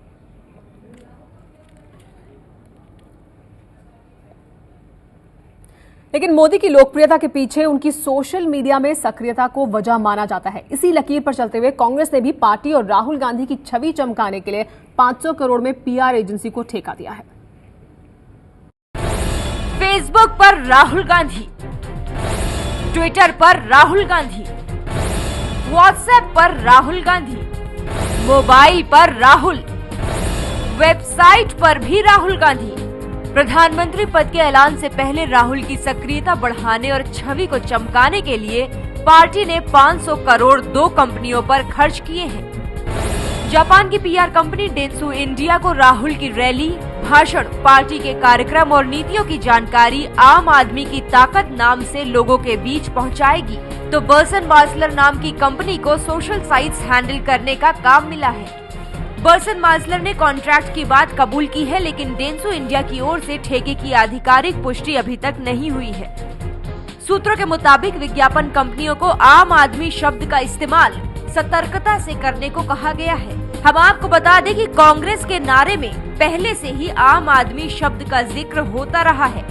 लेकिन मोदी की लोकप्रियता के पीछे उनकी सोशल मीडिया में सक्रियता को वजह माना जाता है। इसी लकीर पर चलते हुए कांग्रेस ने भी पार्टी और राहुल गांधी की छवि चमकाने के लिए 500 करोड़ में PR एजेंसी को ठेका दिया है। फेसबुक पर राहुल गांधी, ट्विटर पर राहुल गांधी, व्हाट्सएप पर राहुल गांधी, मोबाइल पर राहुल, वेबसाइट पर भी राहुल गांधी। प्रधानमंत्री पद के ऐलान से पहले राहुल की सक्रियता बढ़ाने और छवि को चमकाने के लिए पार्टी ने 500 करोड़ 2 कंपनियों पर खर्च किए हैं। जापान की PR कंपनी डेंसू इंडिया को राहुल की रैली, भाषण, पार्टी के कार्यक्रम और नीतियों की जानकारी आम आदमी की ताकत नाम से लोगों के बीच पहुंचाएगी, तो बर्सन मार्सलर नाम की कंपनी को सोशल साइट्स हैंडल करने का काम मिला है। बर्सन मार्सलर ने कॉन्ट्रैक्ट की बात कबूल की है, लेकिन डेंसू इंडिया की ओर से ठेके की आधिकारिक पुष्टि अभी तक नहीं हुई है। सूत्रों के मुताबिक विज्ञापन कंपनियों को आम आदमी शब्द का इस्तेमाल सतर्कता से करने को कहा गया है। हम आपको बता दें कि कांग्रेस के नारे में पहले से ही आम आदमी शब्द का जिक्र होता रहा है।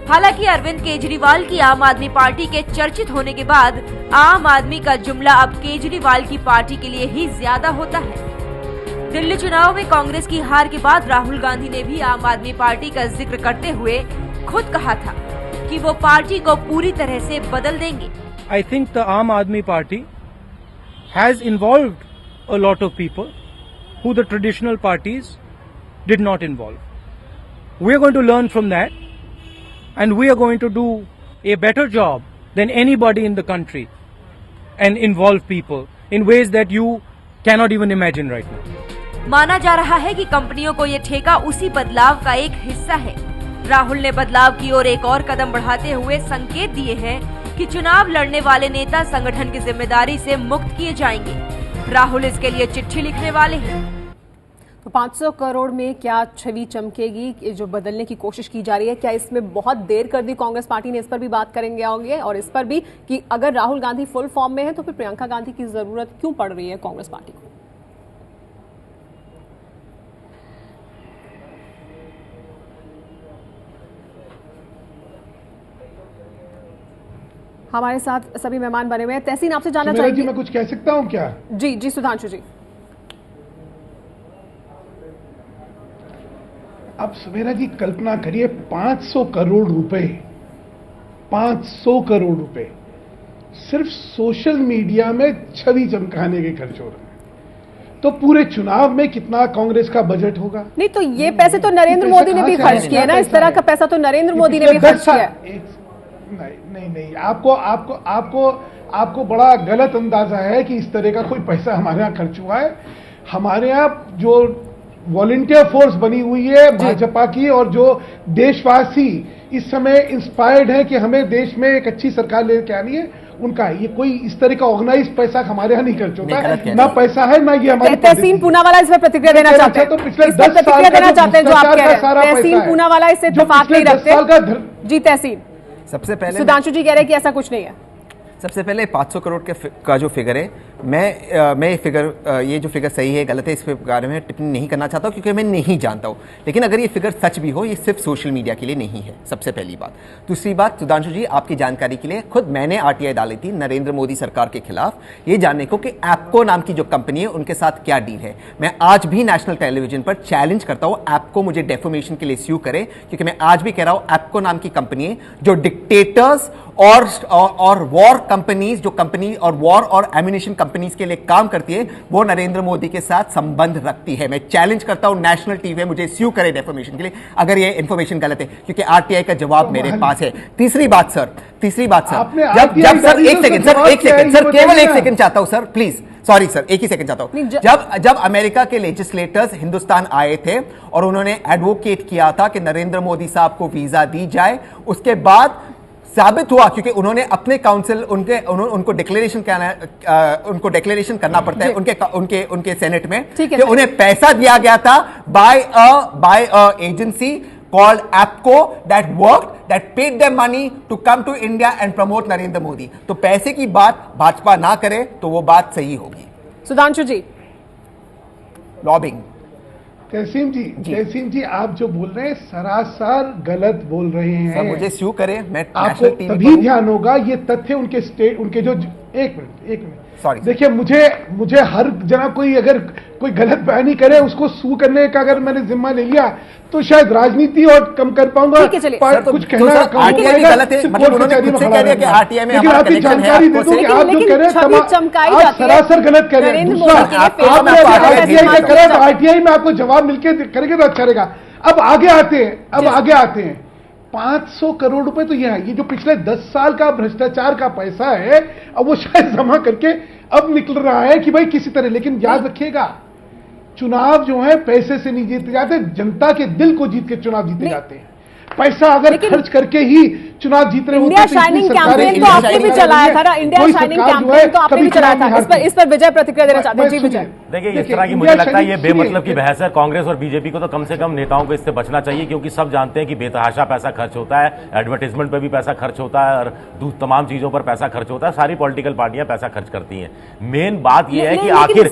हालांकि अरविंद केजरीवाल की आम आदमी पार्टी के चर्चित होने के बाद आम आदमी का जुमला अब केजरीवाल की पार्टी के लिए ही ज्यादा होता है। दिल्ली चुनाव में कांग्रेस की हार के बाद राहुल गांधी ने भी आम आदमी पार्टी का जिक्र करते हुए खुद कहा था कि वो पार्टी को पूरी तरह से बदल देंगे। I think the Aam Aadmi Party has involved a lot of people who the traditional parties did not involve. We are going to learn from that, and we are going to do a better job than anybody in the country and involve people in ways that you cannot even imagine right now. माना जा रहा है कि कंपनियों को ये ठेका उसी बदलाव का एक हिस्सा है। राहुल ने बदलाव की ओर एक और कदम बढ़ाते हुए संकेत दिए हैं कि चुनाव लड़ने वाले नेता संगठन की जिम्मेदारी से मुक्त किए जाएंगे। राहुल इसके लिए चिट्ठी लिखने वाले हैं। तो 500 करोड़ में क्या छवि चमकेगी, ये जो बदलने की कोशिश की जा रही है, क्या इसमें बहुत देर कर दी कांग्रेस पार्टी ने? इस पर भी बात करेंगे होंगे, और इस पर भी कि अगर राहुल गांधी फुल फॉर्म में है तो फिर प्रियंका गांधी की जरूरत क्यों पड़ रही है कांग्रेस पार्टी को? हमारे साथ सभी मेहमान बने हुए हैं। तहसीन, आपसे जानना चाहेंगे। मैं कुछ कह सकता हूं क्या? जी सुधांशु जी। अब सुमेरा जी कल्पना करिए, 500 करोड़ रुपए 500 करोड़ रुपए सिर्फ सोशल मीडिया में छवि चमकाने के खर्च हो रहे हैं, तो पूरे चुनाव में कितना कांग्रेस का बजट होगा? नहीं तो ये पैसे तो नरेंद्र मोदी ने भी खर्च किया ना, इस तरह का पैसा तो नरेंद्र मोदी ने भी खर्च किया। नहीं, आपको बड़ा गलत अंदाजा है कि इस तरह का कोई पैसा हमारे यहाँ खर्च हुआ है। हमारे यहाँ जो वॉलंटियर फोर्स बनी हुई है भाजपा की, और जो देशवासी इस समय इंस्पायर्ड है कि हमें देश में एक अच्छी सरकार लेके आनी है, उनका ये कोई इस तरह का ऑर्गेनाइज पैसा हमारे यहाँ नहीं खर्च होता है। ना पैसा है ना ये हमारी। तहसीन पूनावाला इस पर प्रतिक्रिया देना चाहते हैं, तो पिछले 10 साल देना चाहते हैं जो आप कह रहे हैं। तहसीन पूनावाला इससे इत्तेफाक नहीं रखते। जी तहसीन। सबसे पहले सुधांशु जी कह रहे हैं कि ऐसा कुछ नहीं है। सबसे पहले 500 करोड़ का जो फिगर है, मैं ये जो फिगर सही है गलत है इस बारे में टिप्पणी नहीं करना चाहता हूँ, क्योंकि मैं नहीं जानता हूँ। लेकिन अगर ये फिगर सच भी हो, ये सिर्फ सोशल मीडिया के लिए नहीं है, सबसे पहली बात। दूसरी बात, सुधांशु जी आपकी जानकारी के लिए, खुद मैंने आरटीआई डाली थी नरेंद्र मोदी सरकार के खिलाफ, ये जानने को कि एप्को नाम की जो कंपनी है उनके साथ क्या डील है। मैं आज भी नेशनल टेलीविजन पर चैलेंज करता हूँ एप्को मुझे डेफोमेशन के लिए स्यू करे, क्योंकि मैं आज भी कह रहा हूँ एप्को नाम की कंपनी है जो डिक्टेटर्स और वॉर कंपनीज जो कंपनी और वॉर और एम्यूनिशन कंपनीज के लिए काम करती है, वो नरेंद्र मोदी के साथ संबंध रखती है। मैं चैलेंज करता हूं नेशनल टीवी मुझे स्यू करे डेफोमेशन के लिए, अगर ये इंफॉर्मेशन गलत है, क्योंकि आरटीआई का जवाब मेरे पास है। तीसरी बात सर, जब सर एक सेकंड सर, केवल एक सेकंड चाहता हूं सर, प्लीज, सॉरी सर, एक ही सेकंड चाहता हूं। जब अमेरिका के लेजिस्लेटर्स हिंदुस्तान आए थे और उन्होंने एडवोकेट किया था कि नरेंद्र मोदी साहब को वीजा दी जाए, उसके बाद साबित हुआ, क्योंकि उन्होंने अपने काउंसिल उनको डिक्लेरेशन करना पड़ता है उनके सेनेट में कि उन्हें पैसा दिया गया था by a agency called APCO that paid them money to come to India and promote Narendra Modi. तो पैसे की बात भाजपा ना करे तो वो बात सही होगी। सुधांशु जी। लॉबिंग। तहसीन जी आप जो बोल रहे हैं सरासर गलत बोल रहे हैं। सर मुझे स्यू करे, मैं आपको तभी ध्यान होगा ये तथ्य उनके जो एक मिनट सॉरी, देखिए मुझे हर जना अगर कोई गलत बयानी करे उसको सू करने का अगर मैंने जिम्मा ले लिया तो शायद राजनीति और कम कर पाऊंगा। कुछ कहना आरटीआई गलत है, मतलब उन्होंने खुद से कह दिया कि आरटीआई में हमारा कनेक्शन है। जानकारी दे दूं कि आप जो कह रहे हैं आप सरासर गलत कह रहे हैं। आरटीआई में आपको जवाब मिलके करेंगे तो अच्छा रहेगा। अब आगे आते हैं 500 करोड़ रुपए तो ये जो पिछले 10 साल का भ्रष्टाचार का पैसा है, अब वो शायद जमा करके अब निकल रहा है कि भाई किसी तरह। लेकिन याद रखिएगा, चुनाव जो है पैसे से नहीं जीते जाते, जनता के दिल को जीत के चुनाव जीते जाते हैं। पैसा अगर खर्च करके ही चुनाव जीत रहे होते इंडिया शाइनिंग कैंपेन तो आपने भी चलाया था ना, इंडिया शाइनिंग कैंपेन तो आपने भी चलाया था। इस पर विजय प्रतिक्रिया देना चाहते हैं। जी विजय। देखिए इस तरह की मुझे लगता है ये बेमतलब की बहस है। कांग्रेस और बीजेपी को तो कम से कम नेताओं को इससे बचना चाहिए, क्योंकि सब जानते हैं कि बेतहाशा पैसा खर्च होता है, एडवर्टाइजमेंट पे भी पैसा खर्च होता है और तमाम चीजों पर पैसा खर्च होता है। सारी पॉलिटिकल पार्टियां पैसा खर्च करती हैं। मेन बात यह है कि आखिर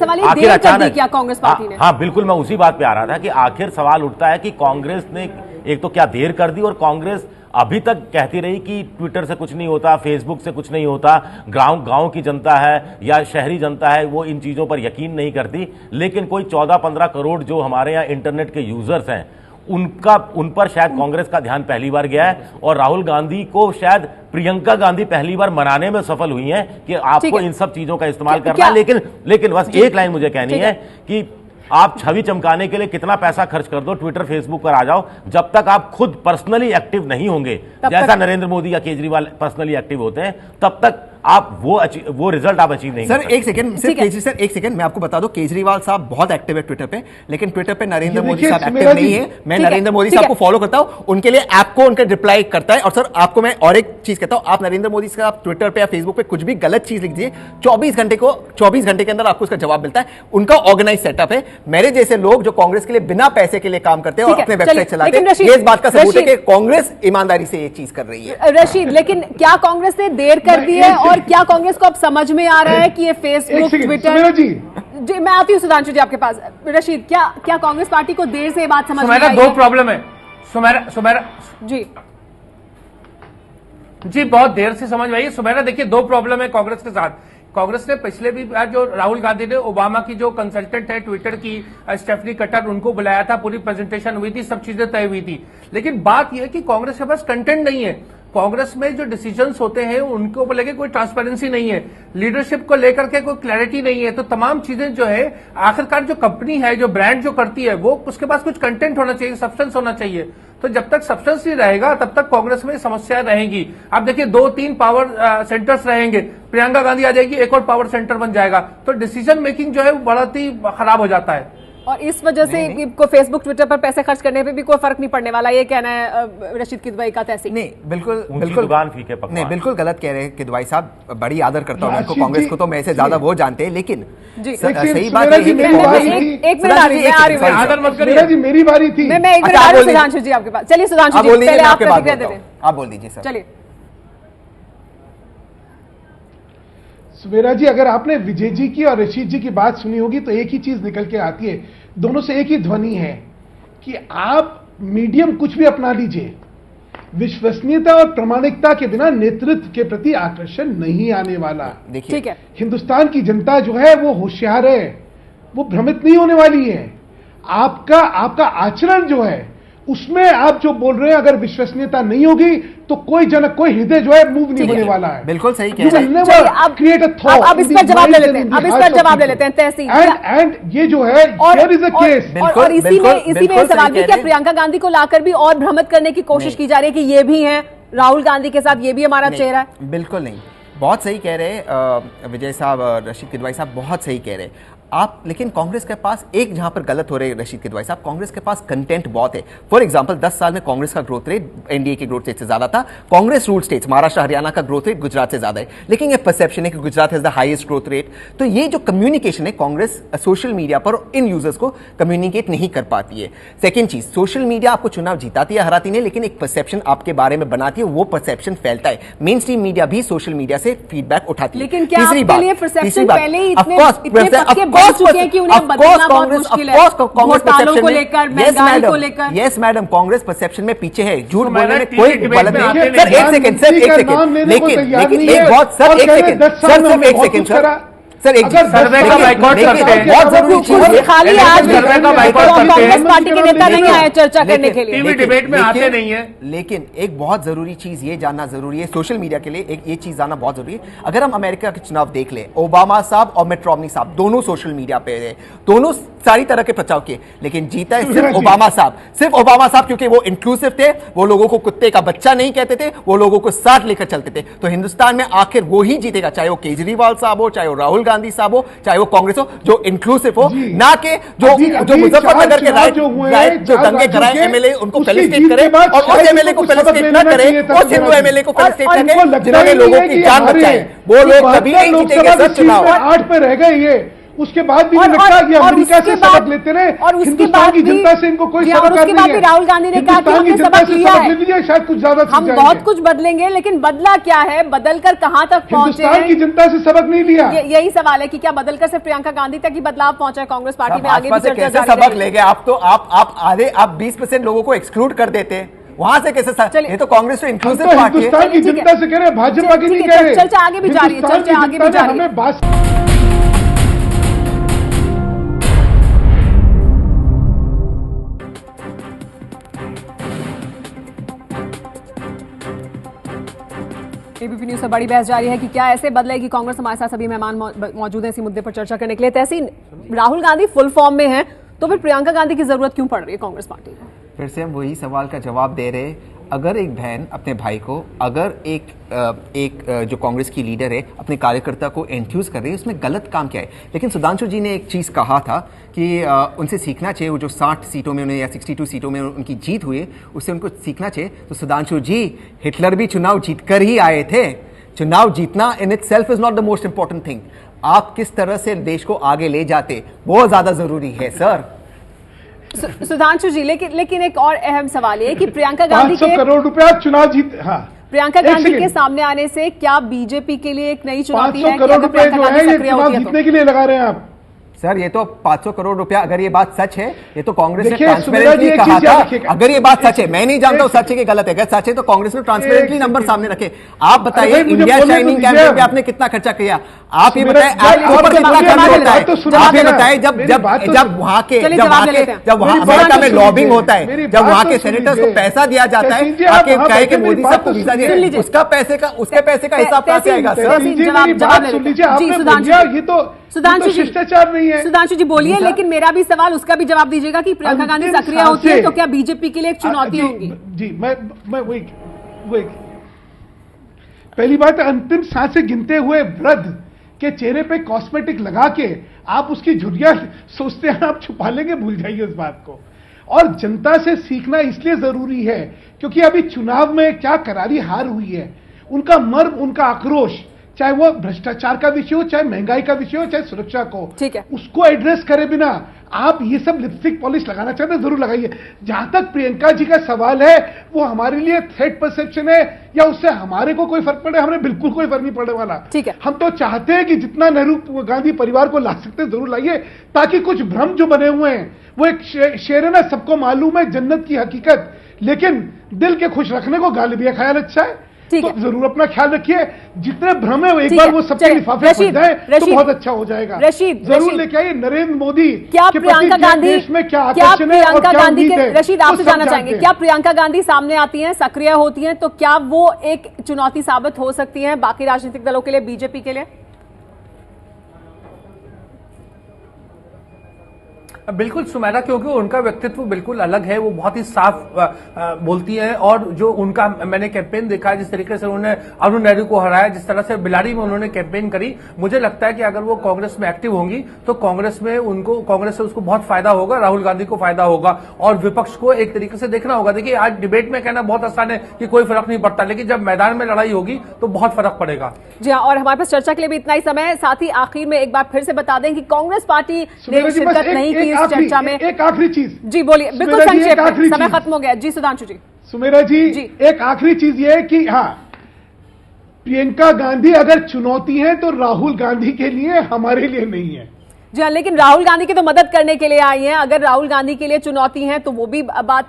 अचानक कांग्रेस पार्टी ने, हाँ बिल्कुल, मैं उसी बात पे आ रहा था कि आखिर सवाल उठता है कि कांग्रेस ने एक तो क्या देर कर दी, और कांग्रेस अभी तक कहती रही कि ट्विटर से कुछ नहीं होता, फेसबुक से कुछ नहीं होता, गांव की जनता है या शहरी जनता है वो इन चीज़ों पर यकीन नहीं करती। लेकिन कोई 14-15 करोड़ जो हमारे यहाँ इंटरनेट के यूजर्स हैं उन पर शायद कांग्रेस का ध्यान पहली बार गया है और राहुल गांधी को शायद प्रियंका गांधी पहली बार मनाने में सफल हुई हैं कि आपको इन सब चीजों का इस्तेमाल करना है। लेकिन बस एक लाइन मुझे कहनी है कि आप छवि चमकाने के लिए कितना पैसा खर्च कर दो, ट्विटर फेसबुक पर आ जाओ, जब तक आप खुद पर्सनली एक्टिव नहीं होंगे, जैसा नरेंद्र मोदी या केजरीवाल पर्सनली एक्टिव होते हैं, तब तक आप वो रिजल्ट आप अचीव नहीं कर सकते। एक सेकंड सर, एक सेकंड मैं आपको बता दूं, केजरीवाल साहब बहुत एक्टिव है ट्विटर पे, लेकिन ट्विटर पे नरेंद्र मोदी साहब एक्टिव नहीं है। मैं नरेंद्र मोदी साहब को फॉलो करता हूं, उनके लिए ऐप को उनका रिप्लाई करता है। और सर आपको मैं और एक चीज कहता हूं, आप नरेंद्र मोदी साहब ट्विटर पे या फेसबुक पे कुछ भी गलत चीज लिख दीजिए, 24 घंटे के अंदर आपको उसका जवाब मिलता है। उनका ऑर्गेनाइज सेटअप है। मेरे जैसे लोग जो कांग्रेस के लिए बिना पैसे के लिए काम करते हैं और अपने वेबसाइट चलाते हैं, ये इस बात का सबूत है कि कांग्रेस ईमानदारी से ये चीज कर रही है। रशीद, लेकिन क्या कांग्रेस ने देर कर दी है और क्या कांग्रेस को समझ में आ रहा है कि ये फेसबुक, ट्विटर जी मैं आती हूँ सुधांशु जी आपके पास। रशीद, क्या कांग्रेस पार्टी को देर से ये बात समझ में आई है? दो प्रॉब्लम है सुमेरा जी बहुत देर से समझ में आई है। सुमेरा देखिए, दो प्रॉब्लम है कांग्रेस के साथ। कांग्रेस ने पिछले भी बार जो राहुल गांधी ने ओबामा की जो कंसल्टेंट है ट्विटर की स्टेफनी कटर, उनको बुलाया था, पूरी प्रेजेंटेशन हुई थी, सब चीजें तय हुई थी। लेकिन बात यह है कि कांग्रेस के पास कंटेंट नहीं है। कांग्रेस में जो डिसीजंस होते हैं उनको लेकर कोई ट्रांसपेरेंसी नहीं है, लीडरशिप को लेकर के कोई क्लैरिटी नहीं है। तो तमाम चीजें जो है, आखिरकार जो कंपनी है, जो ब्रांड जो करती है, वो उसके पास कुछ कंटेंट होना चाहिए, सब्सटेंस होना चाहिए। तो जब तक सब्सटेंस नहीं रहेगा तब तक कांग्रेस में समस्याएं रहेंगी। आप देखिए 2-3 पावर सेंटर्स रहेंगे, प्रियंका गांधी आ जाएगी, एक और पावर सेंटर बन जाएगा, तो डिसीजन मेकिंग जो है बहुत ही खराब हो जाता है। और इस वजह से को फेसबुक, ट्विटर पर पैसे खर्च करने पे भी कोई फर्क नहीं पड़ने वाला, ये कहना है रशीद किदवई का। तहसीन नहीं, बिल्कुल नहीं, बिल्कुल गलत कह रहे हैं किदवई साहब। बड़ी आदर करता हूं उनको, कांग्रेस को तो मैं से ज्यादा वो जानते हैं। लेकिन सही बात है, एक मिनट आ रही है, आदर मत करिए जी, मेरी बारी थी। मैं एक मिनट आ रही हूं सुधांशु जी आपके पास। चलिए सुधांशु जी, पहले आप प्रतिक्रिया देते हैं। आप बोल दीजिए सर। चलिए सुमेरा जी, अगर आपने विजय जी की और रशीद जी की बात सुनी होगी तो एक ही चीज निकल के आती है, दोनों से एक ही ध्वनि है कि आप मीडियम कुछ भी अपना लीजिए, विश्वसनीयता और प्रामाणिकता के बिना नेतृत्व के प्रति आकर्षण नहीं आने वाला। देखिए, ठीक है, हिंदुस्तान की जनता जो है वो होशियार है, वो भ्रमित नहीं होने वाली है। आपका आचरण जो है उसमें आप जो बोल रहे हैं, अगर विश्वसनीयता नहीं होगी तो कोई हृदय जो है मूव नहीं होने वाला है। बिल्कुल सही कह रहे हैं। अब इस पर जवाब ले लेते हैं तहसीन। एंड ये जो है देयर इज अ केस, और इसी में सवाल भी क्या प्रियंका गांधी को लाकर भी और भ्रमित करने की कोशिश की जा रही है कि ये भी हैं राहुल गांधी के साथ, ये भी हमारा चेहरा है? बिल्कुल नहीं, बहुत सही कह रहे हैं विजय साहब, रशीद किदवई साहब बहुत सही कह रहे हैं आप। लेकिन कांग्रेस के पास एक जहां पर गलत हो रहे हैं रशीद किदवई साहब, कांग्रेस के पास कंटेंट बहुत है। फॉर एग्जांपल 10 साल में कांग्रेस का ग्रोथ रेट एनडीए के ग्रोथ रेट से ज्यादा था। कांग्रेस रूल स्टेट्स महाराष्ट्र हरियाणा का ग्रोथ रेट गुजरात से ज्यादा है, लेकिन ये परसेप्शन है कि Gujarat has the highest growth rate. तो ये जो कम्युनिकेशन है, कांग्रेस सोशल मीडिया पर इन यूजर्स को कम्युनिकेट नहीं कर पाती है। सेकेंड चीज, सोशल मीडिया आपको चुनाव जिताती है हराती नहीं, लेकिन एक परसेप्शन आपके बारे में बनाती है, वो परसेप्शन फैलता है। मेन स्ट्रीम मीडिया भी सोशल मीडिया से फीडबैक उठाती है। लेकिन क्या आपके लिए परसेप्शन पहले ही इतने पक्के बन चुके हैं कि उन्हें बदलना बहुत मुश्किल है? घोटालों को लेकर, महंगाई को लेकर। यस मैडम, कांग्रेस परसेप्शन में पीछे है, झूठ बोलने में कोई गलत नहीं है। सर एक सेकंड, लेकिन एक बहुत सर एक सेकंड सिर्फ एक सेकंड सर एक सर्वे का बाइकआउट करते हैं, बहुत जरूरी चीज है। खाली आज कांग्रेस पार्टी के नेता नहीं आए चर्चा करने के लिए, टीवी डिबेट में आते नहीं है। लेकिन एक बहुत जरूरी चीज ये जानना जरूरी है सोशल मीडिया के लिए, एक ये चीज जानना बहुत जरूरी है। अगर हम अमेरिका के चुनाव देख ले, ओबामा साहब और मिट रोमनी साहब दोनों सोशल मीडिया पे है, दोनों सारी तरह के बचाव किए, लेकिन जीता है सिर्फ ओबामा साहब, क्योंकि वो इंक्लूसिव थे, वो लोगों को कुत्ते का बच्चा नहीं कहते थे, वो लोगों को साथ लेकर चलते थे। तो हिंदुस्तान में आखिर वो ही जीतेगा, चाहे वो केजरीवाल साहब हो, चाहे वो राहुल गांधी साहब हो, चाहे वो कांग्रेस हो, जो इंक्लूसिव हो, ना कि जो मुजफ्फरनगर के राइट जो दंगे कराए एमएलए उनको फेलिसिटेट करे, और उस एमएलए को फेलिसिटेट ना करे, उस हिंदू एमएलए को फेलिसिटेट ना करे जिन्होंने लोगों की जान बचाई। वो लोग कभी नहीं जीतेंगे सर चुनाव। 8 पे रह गए ये, उसके बाद भी लगता है कि अमेरिका से सबक लेते रहे, और हिंदुस्तान की जनता से इनको कोई सरोकार नहीं है। उसके बाद भी राहुल गांधी ने कहा कि हमने सबक लिया है, शायद कुछ ज्यादा हम बहुत कुछ बदलेंगे, लेकिन बदला क्या है, बदलकर कहां तक पहुंचे? हिंदुस्तान की जनता से सबक नहीं लिया। यही सवाल है कि क्या बदलकर सिर्फ प्रियंका गांधी तक ही बदलाव पहुंचा है कांग्रेस पार्टी में? आगे भी चर्चा कैसे सबक ले गए आप? तो आप आधे 20% लोगों को एक्सक्लूड कर देते, वहां से कैसे चलिए। ये तो कांग्रेस तो हम इंक्लूसिव तो पार्टी है। हिंदुस्तान की ठीक है। जनता से कह रहे हैं, भाजपा की ठीक नहीं है, कह रहे। चर्चा आगे भी जारी है, हिंदुस्तान चर्चा की आगे भी जनता ने जारी है। हमें बात एबीपी न्यूज पर बड़ी बहस जारी है कि क्या ऐसे बदलेगी कांग्रेस। हमारे साथ सभी मेहमान मौजूद हैं इसी मुद्दे पर चर्चा करने के लिए। तहसीन, राहुल गांधी फुल फॉर्म में है तो फिर प्रियंका गांधी की जरूरत क्यों पड़ रही है कांग्रेस पार्टी को? फिर से हम वही सवाल का जवाब दे रहे, अगर एक बहन अपने भाई को, अगर एक जो कांग्रेस की लीडर है अपने कार्यकर्ता को एंथ्यूज कर रही है, उसमें गलत काम क्या है? लेकिन सुधांशु जी ने एक चीज़ कहा था कि उनसे सीखना चाहिए, वो जो 60 सीटों में उन्हें या 62 सीटों में उनकी जीत हुई, उससे उनको सीखना चाहिए। तो सुधांशु जी, हिटलर भी चुनाव जीतकर ही आए थे। चुनाव जीतना in it self is not the most important thing. आप किस तरह से देश को आगे ले जाते, बहुत ज्यादा जरूरी है सर। सुधांशु जी, लेकिन एक और अहम सवाल ये कि प्रियंका गांधी 500 करोड़ रुपया चुनाव जीत, हाँ, प्रियंका एक गांधी के सेकंड। सामने आने से क्या बीजेपी के लिए एक नई चुनौती 500 है कि करोड़ अगर रुपए प्रियंका जो गांधी है ये सक्रिय चुनाव होती है जीतने तो? के लिए लगा रहे हैं आप। सर ये तो 500 करोड़ रुपया, अगर ये बात सच है, ये तो कांग्रेस ने देखिए, सुमेरा जी, ट्रांसपेरेंटली एक कहा चीज याद था। रखिएगा। अगर ये बात सच है, मैं नहीं जानता हूं एक सच है कि गलत है, अगर सच है तो कांग्रेस ने ट्रांसपेरेंटली एक नंबर सेकंड। सामने रखे। आप बताइए, अरे भाई, मुझे इंडिया बोलने तो शाइनिंग दीजिए कैंपेन आप। पे आपने कितना खर्चा किया? आप ये सुमेरा बताएं, जी, आपके ऊपर आप कितना जवाब खर्च दे होता रहे है? हैं, तो सुनो आप ये जरा। बताएं, मेरी बात तो वहां के चलिए, जब जवाब वहां ले के लेते हैं। जब वहां मेरी बात अमेरिका तो में सुन लॉबिंग लीजिए। होता है, मेरी जब बात वहां तो के सुन सेनेटर्स को लीजिए। पैसा दिया जाता है, तहसीन जी, आप आके वहां कहे कि बैठे, मोदी मेरी साहब बात को तो वीजा सुन दे, लीजिए। उसके पैसे का हिसाब कहाँ से आएगा सर? तहसीन, जी, जवाब मेरी जवाब बात ले सुन लेते लीजिए। हैं। जी, आपने सुधांशु बोलिया, जी। ये तो सुधांशु जी, शिष्टाचार नहीं है। सुधांशु जी बोलिए, लेकिन मेरा भी सवाल उसका भी जवाब दीजिएगा कि प्रियंका गांधी अंतिम सक्रिय होती है सांसें- तो क्या बीजेपी के लिए एक चुनौती जी, होगी? जी, मैं वही पहली बात, अंतिम सांसें गिनते हुए वृद्ध के चेहरे पे कॉस्मेटिक लगा के आप उसकी झुर्रियां सोचते हैं आप छुपा लेंगे, भूल जाइए इस बात को। और जनता से सीखना इसलिए जरूरी है क्योंकि अभी चुनाव में क्या करारी हार हुई है, उनका मर्म, उनका आक्रोश, चाहे वो भ्रष्टाचार का विषय हो, चाहे महंगाई का विषय हो, चाहे सुरक्षा को, ठीक है, उसको एड्रेस करे बिना आप ये सब लिपस्टिक पॉलिश लगाना चाहते हैं, जरूर लगाइए। जहां तक प्रियंका जी का सवाल है, वो हमारे लिए थ्रेट परसेप्शन है या उससे हमारे को कोई फर्क पड़े, हमें बिल्कुल कोई फर्क नहीं पड़ने वाला। ठीक है। हम तो चाहते हैं कि जितना नेहरू गांधी परिवार को ला सकते हैं जरूर लाइए, ताकि कुछ भ्रम जो बने हुए हैं, वो एक शेर है ना, सबको मालूम है जन्नत की हकीकत, लेकिन दिल के खुश रखने को गालिब यह ख्याल अच्छा है। तो जरूर अपना ख्याल रखिए, जितने भ्रम है वो एक बार वो सबके लिफाफे फंस जाए तो बहुत अच्छा हो जाएगा। जरूर लेके आइए नरेंद्र मोदी क्या के प्रियंका प्रति गांधी, देश में क्या क्या आकर्षण है और प्रियंका क्या गांधी उम्मीद के, है, रशीद वो आपसे सब जानना जानते चाहेंगे, हैं। क्या प्रियंका गांधी सामने आती हैं, सक्रिय होती हैं तो क्या वो एक चुनौती साबित हो सकती हैं बाकी राजनीतिक दलों के लिए, बीजेपी के लिए? बिल्कुल सुमेरा, क्योंकि उनका व्यक्तित्व बिल्कुल अलग है, वो बहुत ही साफ बोलती है। और जो उनका मैंने कैंपेन देखा है, जिस तरीके से उन्होंने अरुण नेहरू को हराया, जिस तरह से बिलाड़ी में उन्होंने कैंपेन करी, मुझे लगता है कि अगर वो कांग्रेस में एक्टिव होंगी तो कांग्रेस से उसको बहुत फायदा होगा, राहुल गांधी को फायदा होगा और विपक्ष को एक तरीके से देखना होगा। देखिए, आज डिबेट में कहना बहुत आसान है कि कोई फर्क नहीं पड़ता, लेकिन जब मैदान में लड़ाई होगी तो बहुत फर्क पड़ेगा। जी हाँ, और हमारे पास चर्चा के लिए भी इतना ही समय है। साथ ही आखिर में एक बार फिर से बता दें कि कांग्रेस पार्टी ने शिरकत नहीं की इस चर्चा में। एक आखिरी चीज जी बोलिए, बिल्कुल संक्षेप में, समय खत्म हो गया। जी सुधांशु जी। सुमेरा जी, एक आखिरी चीज ये है कि हाँ, प्रियंका गांधी अगर चुनौती है तो राहुल गांधी के लिए, हमारे लिए नहीं है। जी हाँ, लेकिन राहुल गांधी की तो मदद करने के लिए आई हैं। अगर राहुल गांधी के लिए चुनौती है तो वो भी बात,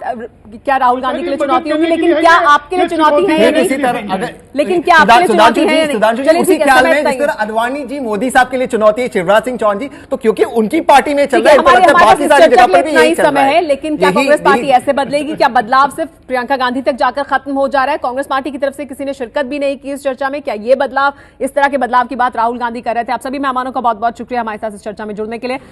क्या राहुल गांधी के लिए चुनौती होगी, लेकिन क्या आपके लिए चुनौती है या नहीं? लेकिन क्या आपके लिए चुनौती है या नहीं? चलिए उसी ठीक है, ख्याल समय में इतना जिस ही है। तरह अडवाणी जी मोदी साहब के लिए चुनौती है, शिवराज सिंह चौहान जी, तो क्योंकि उनकी पार्टी में चल रहा है, हमारे पास बाकी इस सारी चर्चा जगह के पर लिए भी इतना ही यही चल समय रहा है, लेकिन क्या कांग्रेस पार्टी ऐसे बदलेगी? क्या बदलाव सिर्फ प्रियंका गांधी तक जाकर खत्म हो जा रहा है? कांग्रेस पार्टी की तरफ से किसी ने शिरकत भी नहीं की इस चर्चा में। क्या ये बदलाव, इस तरह के बदलाव की बात राहुल गांधी कर रहे थे? आप सभी मेहमानों का बहुत बहुत शुक्रिया हमारे साथ इस चर्चा में जुड़ने के लिए।